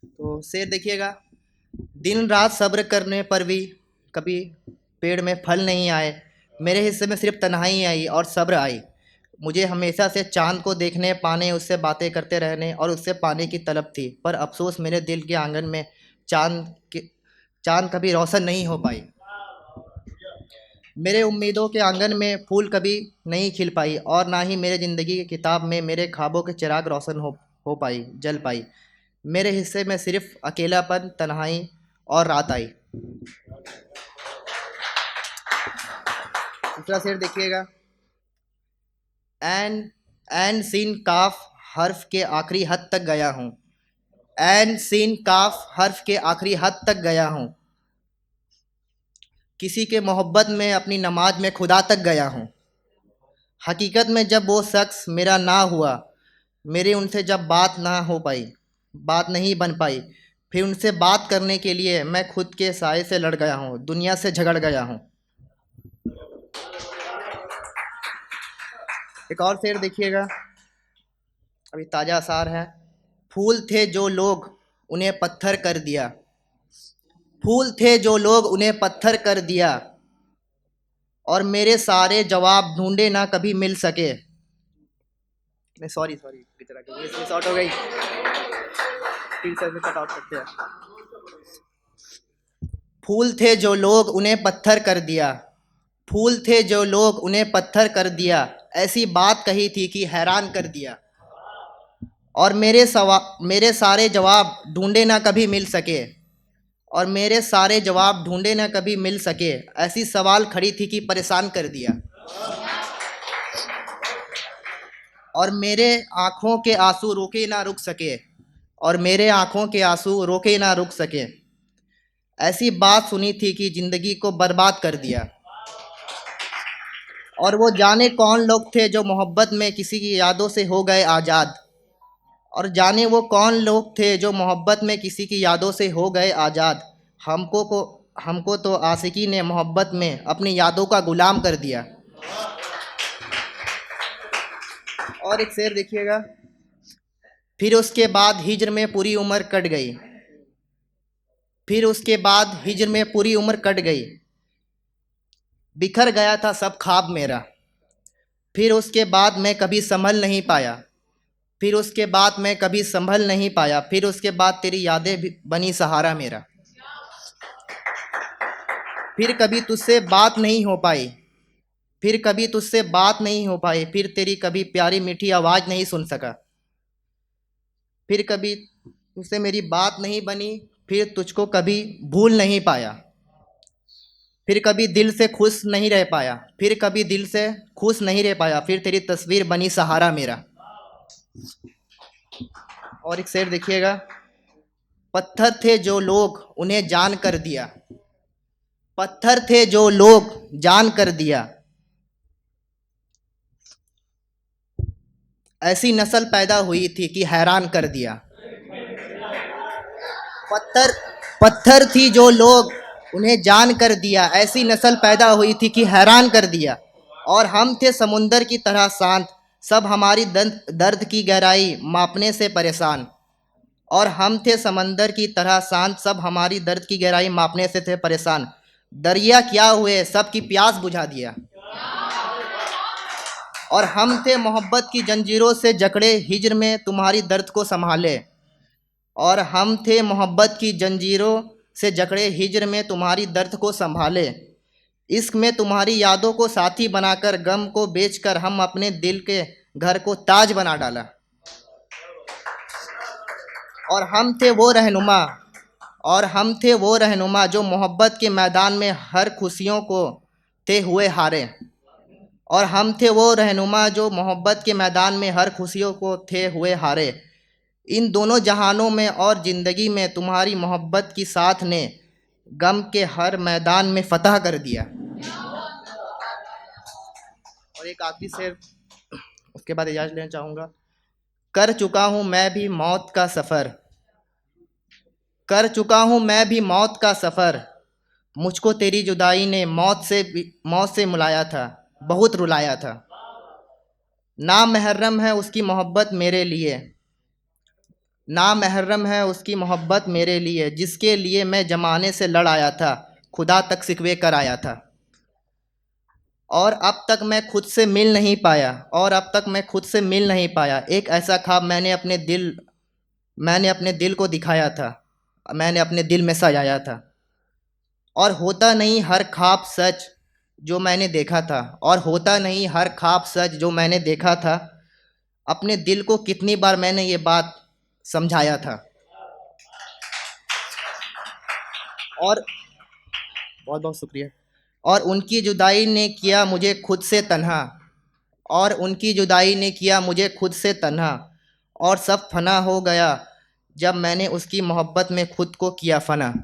तो शेर देखिएगा। दिन रात सब्र करने पर भी कभी पेड़ में फल नहीं आए। मेरे हिस्से में सिर्फ तन्हाई आई और सब्र आई। मुझे हमेशा से चांद को देखने, पाने, उससे बातें करते रहने और उससे पाने की तलब थी, पर अफसोस मेरे दिल के आंगन में चांद के चांद कभी रोशन नहीं हो पाई। मेरे उम्मीदों के आंगन में फूल कभी नहीं खिल पाई, और ना ही मेरे ज़िंदगी की किताब में मेरे ख्वाबों के चिराग रोशन हो पाई, जल पाई। मेरे हिस्से में सिर्फ अकेलापन, तन्हाई और रात आई। दूसरा शेर देखिएगा। एन एन सीन काफ हर्फ के आखिरी हद तक गया हूँ। एन सीन काफ हर्फ के आखिरी हद तक गया हूँ। किसी के मोहब्बत में, अपनी नमाज में खुदा तक गया हूँ। हकीकत में जब वो शख्स मेरा ना हुआ, मेरी उनसे जब बात ना हो पाई, बात नहीं बन पाई, फिर उनसे बात करने के लिए मैं खुद के साए से लड़ गया हूँ, दुनिया से झगड़ गया हूँ। एक और शेर देखिएगा, अभी ताज़ा असार है। फूल थे जो लोग उन्हें पत्थर कर दिया। फूल थे जो लोग उन्हें पत्थर कर दिया, और मेरे सारे जवाब ढूंढे ना कभी मिल सके। नहीं, सॉरी सॉरी, मिस आउट हो गई, फिर से कट आउट करते हैं। फूल थे जो लोग उन्हें पत्थर कर दिया। फूल थे जो लोग उन्हें पत्थर कर दिया, ऐसी बात कही थी कि हैरान कर दिया, और मेरे सारे जवाब ढूंढे ना कभी मिल सके। और मेरे सारे जवाब ढूंढे ना कभी मिल सके, ऐसी सवाल खड़ी थी कि परेशान कर दिया। और मेरे आँखों के आंसू रोके ना रुक सके। और मेरे आँखों के आंसू रोके ना रुक सके, ऐसी बात सुनी थी कि ज़िंदगी को बर्बाद कर दिया। और वो जाने कौन लोग थे जो मोहब्बत में किसी की यादों से हो गए आज़ाद। और जाने वो कौन लोग थे जो मोहब्बत में किसी की यादों से हो गए आज़ाद। हमको को हमको तो आशिकी ने मोहब्बत में अपनी यादों का गुलाम कर दिया। और एक शेर देखिएगा। फिर उसके बाद हिज्र में पूरी उम्र कट गई। फिर उसके बाद हिज्र में पूरी उम्र कट गई, बिखर गया था सब ख्वाब मेरा। फिर उसके बाद मैं कभी संभल नहीं पाया। फिर उसके बाद मैं कभी संभल नहीं पाया। फिर उसके बाद तेरी यादें भी बनी सहारा मेरा। फिर कभी तुझसे बात नहीं हो पाई। फिर कभी तुझसे बात नहीं हो पाई। फिर तेरी कभी प्यारी मीठी आवाज़ नहीं सुन सका। फिर कभी तुझसे मेरी बात नहीं बनी। फिर तुझको कभी भूल नहीं पाया। फिर कभी दिल से खुश नहीं रह पाया। फिर कभी दिल से खुश नहीं रह पाया। फिर तेरी तस्वीर बनी सहारा मेरा। और एक शेर देखिएगा। पत्थर थे जो लोग उन्हें जान कर दिया। पत्थर थे जो लोग जान कर दिया, ऐसी नस्ल पैदा हुई थी कि हैरान कर दिया। पत्थर पत्थर थी जो लोग उन्हें जान कर दिया, ऐसी नस्ल पैदा हुई थी कि हैरान कर दिया। और हम थे समुंदर की तरह शांत, सब हमारी दर्द की गहराई मापने से परेशान। और हम थे समंदर की तरह शांत, सब हमारी दर्द की गहराई मापने से थे परेशान। दरिया क्या हुए, सबकी प्यास बुझा दिया। और हम थे मोहब्बत की जंजीरों से जकड़े, हिज्र में तुम्हारी दर्द को संभाले। और हम थे मोहब्बत की जंजीरों से जकड़े, हिज्र में तुम्हारी दर्द को संभाले। इश्क में तुम्हारी यादों को साथी बनाकर, गम को बेचकर हम अपने दिल के घर को ताज बना डाला। और हम थे वो रहनुमा और हम थे वो रहनुमा जो मोहब्बत के मैदान में हर खुशियों को थे हुए हारे। और हम थे वो रहनुमा जो मोहब्बत के मैदान में हर खुशियों को थे हुए हारे। इन दोनों जहानों में और ज़िंदगी में तुम्हारी मोहब्बत की साथ ने गम के हर मैदान में फतह कर दिया। और एक आखिरी शेर, उसके बाद इजाज़त लेना चाहूँगा। कर चुका हूँ मैं भी मौत का सफ़र। कर चुका हूँ मैं भी मौत का सफ़र। मुझको तेरी जुदाई ने मौत से मिलाया था, बहुत रुलाया था। ना महर्रम है उसकी मोहब्बत मेरे लिए, ना महर्रम है उसकी मोहब्बत मेरे लिए, जिसके लिए मैं ज़माने से लड़ आया था, खुदा तक सिकवे कर आया था। और अब तक मैं खुद से मिल नहीं पाया, और अब तक मैं खुद से मिल नहीं पाया। एक ऐसा ख्वाब मैंने अपने दिल को दिखाया था, मैंने अपने दिल में सजाया था। और होता नहीं हर ख्वाब सच जो मैंने देखा था, और होता नहीं हर ख्वाब सच जो मैंने देखा था। अपने दिल को कितनी बार मैंने ये बात समझाया था। और बहुत बहुत शुक्रिया। और उनकी जुदाई ने किया मुझे खुद से तन्हा, और उनकी जुदाई ने किया मुझे खुद से तन्हा, और सब फना हो गया जब मैंने उसकी मोहब्बत में खुद को किया फना।